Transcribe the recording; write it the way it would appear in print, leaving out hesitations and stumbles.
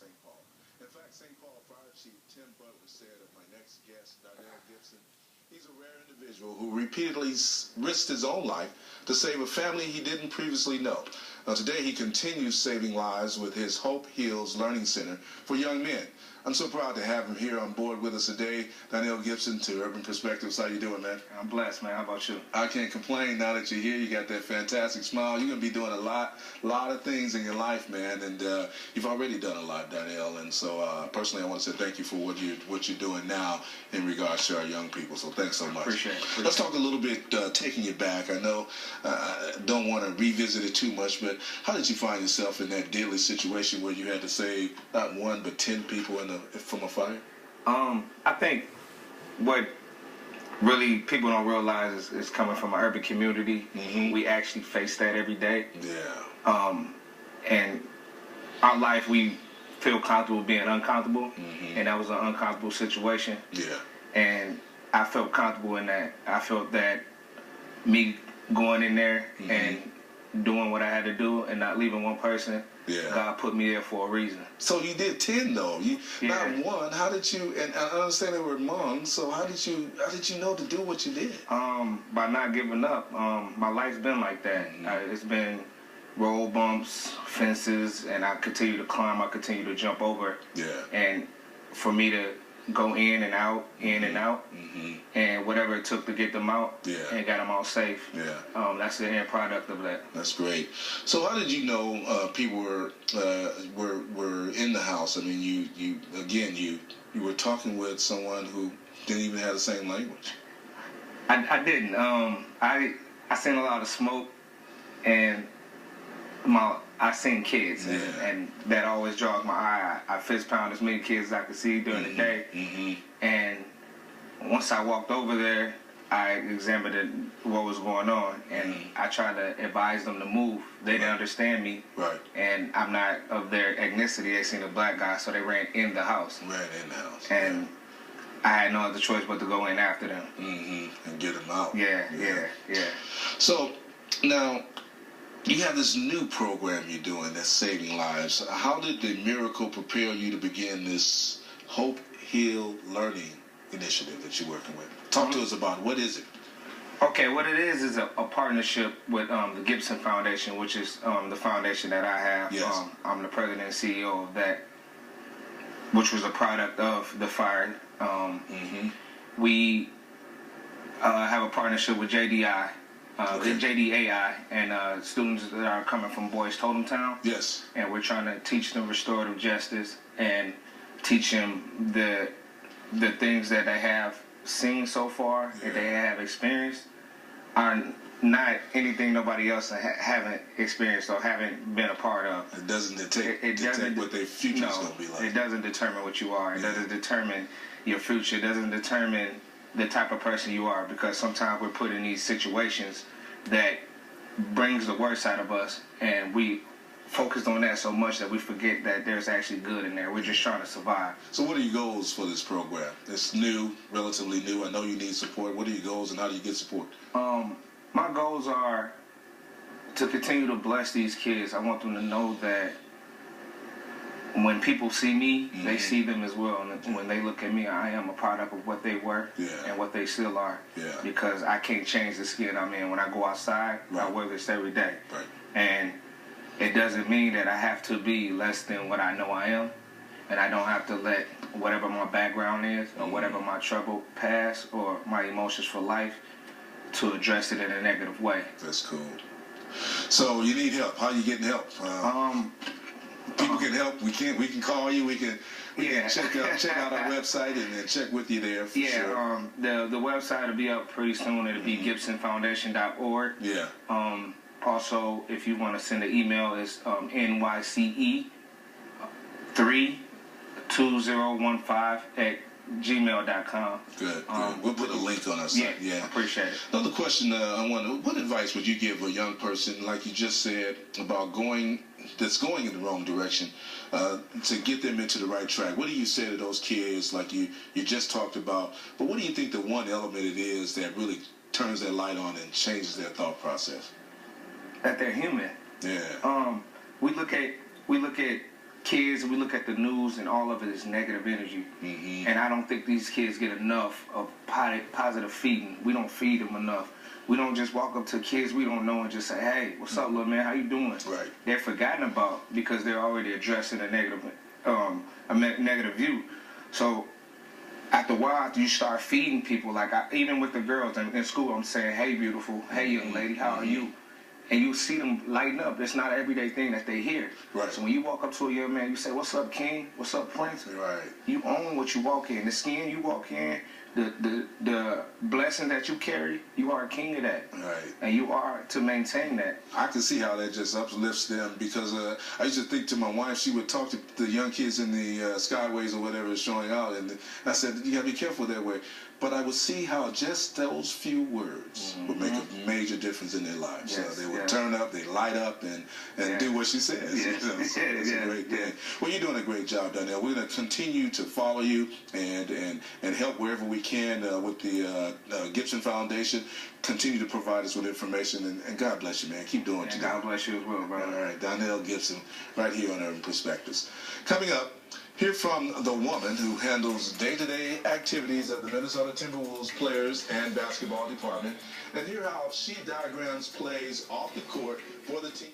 St. Paul. In fact, St. Paul Fire Chief Tim Butler said of my next guest, Darnell Gibson, he's a rare individual who repeatedly risked his own life to save a family he didn't previously know. Now, today he continues saving lives with his Hope Heals Learning Center for young men. I'm so proud to have him here on board with us today. Darnell Gibson to Urban Perspectives. How you doing, man? I'm blessed, man. How about you? I can't complain now that you're here. You got that fantastic smile. You're going to be doing a lot of things in your life, man. And you've already done a lot, Darnell. And so personally, I want to say thank you for what you're doing now in regards to our young people. So thanks so much. Appreciate it. Let's talk a little bit, taking you back. I know I don't want to revisit it too much, but how did you find yourself in that deadly situation where you had to save not one but 10 people from a fire? I think what really people don't realize is coming from an urban community. Mm-hmm. We actually face that every day. Yeah. And our life, we feel comfortable being uncomfortable, Mm-hmm. and that was an uncomfortable situation. Yeah. And I felt comfortable in that. I felt that me going in there Mm-hmm. and doing what I had to do and not leaving one person, Yeah. God put me there for a reason. So you did 10 though. You Yeah. not one. How did you? And I understand they were among. So how did you know to do what you did? By not giving up. My life's been like that. Mm-hmm. It's been road bumps, fences, and I continue to climb. I continue to jump over. Yeah. And for me to go in and out, Mm-hmm. and whatever it took to get them out, Yeah. and got them all safe. Yeah. That's the end product of that. That's great. So how did you know people were in the house? I mean, you were talking with someone who didn't even have the same language. I didn't. I seen a lot of smoke, and I seen kids, Yeah. and that always draws my eye. I fist pound as many kids as I could see during the day. Mm-hmm. And once I walked over there, I examined what was going on, and I tried to advise them to move. They didn't understand me, Right. and I'm not of their ethnicity. They seen a black guy, so they ran in the house. Ran in the house. And I had no other choice but to go in after them. Mm-hmm. And get them out. Yeah. So now you have this new program you're doing that's saving lives. How did the miracle prepare you to begin this Hope Heal Learning initiative that you're working with? Talk to us about it. What is it? Okay, what it is a partnership with the Gibson Foundation, which is the foundation that I have. Yes. I'm the president and CEO of that, which was a product of the fire. Mm-hmm. We have a partnership with JDI, Okay. JDAI, and students that are coming from Boys Totem Town. Yes. And we're trying to teach them restorative justice and teach them the things that they have seen so far, Yeah. that they have experienced, are not anything nobody else haven't experienced or haven't been a part of. It doesn't detect what their future's going to be like. It doesn't determine what you are. It Yeah. doesn't determine your future. It doesn't determine the type of person you are, because sometimes we're put in these situations that brings the worst out of us, and we focus on that so much that we forget that there's actually good in there. We're just trying to survive. So what are your goals for this program? It's new, relatively new. I know you need support. What are your goals and how do you get support? My goals are to continue to bless these kids. I want them to know that when people see me, they see them as well. And when they look at me, I am a product of what they were and what they still are. Yeah. Because I can't change the skin I'm in. When I go outside, I wear this every day. Right. And it doesn't mean that I have to be less than what I know I am. And I don't have to let whatever my background is or whatever my troubled past or my emotions for life to address it in a negative way. That's cool. So you need help. How are you getting help? People can help. We can call you. We can check out our website and then check with you there for sure. The website will be up pretty soon. It'll be gibsonfoundation.org. Yeah. Also, if you want to send an email, it's NYCE 32015 Good. We'll put a link on our site. Yeah, appreciate it. Another question I wonder: what advice would you give a young person, like you just said, about that's going in the wrong direction, to get them into the right track? What do you say to those kids, like you just talked about? But what do you think the one element it is that really turns their light on and changes their thought process? That they're human. Yeah. We look at kids, we look at the news and all of it is negative energy. Mm-hmm. And I don't think these kids get enough of positive feeding. We don't feed them enough. We don't just walk up to kids we don't know and just say, hey, what's up, little man? How you doing? Right. They're forgotten about because they're already addressing a negative view. So after a while, after you start feeding people, like even with the girls in school, I'm saying, hey, beautiful, hey, young lady, how are you? And you see them lighten up. It's not an everyday thing that they hear. Right. So when you walk up to a young man, you say, what's up, King? What's up, Prince? Right. You own what you walk in. The skin you walk in, the blessing that you carry, you are a king of that. Right. And you are to maintain that. I can see how that just uplifts them because I used to think to my wife, she would talk to the young kids in the skyways or whatever is showing out, and I said, you gotta be careful that way. But I would see how just those few words would make a major difference in their lives. Yes, They would turn up, they light up, and do what she says. Yes. So it's a great thing. Well, you're doing a great job, Donnell. We're going to continue to follow you and help wherever we can with the Gibson Foundation. Continue to provide us with information, and God bless you, man. Keep doing what you're doing. God bless you as well, brother. All right, Donnell Gibson, right here on Urban Perspectives. Coming up, hear from the woman who handles day-to-day activities of the Minnesota Timberwolves players and basketball department, and hear how she diagrams plays off the court for the team.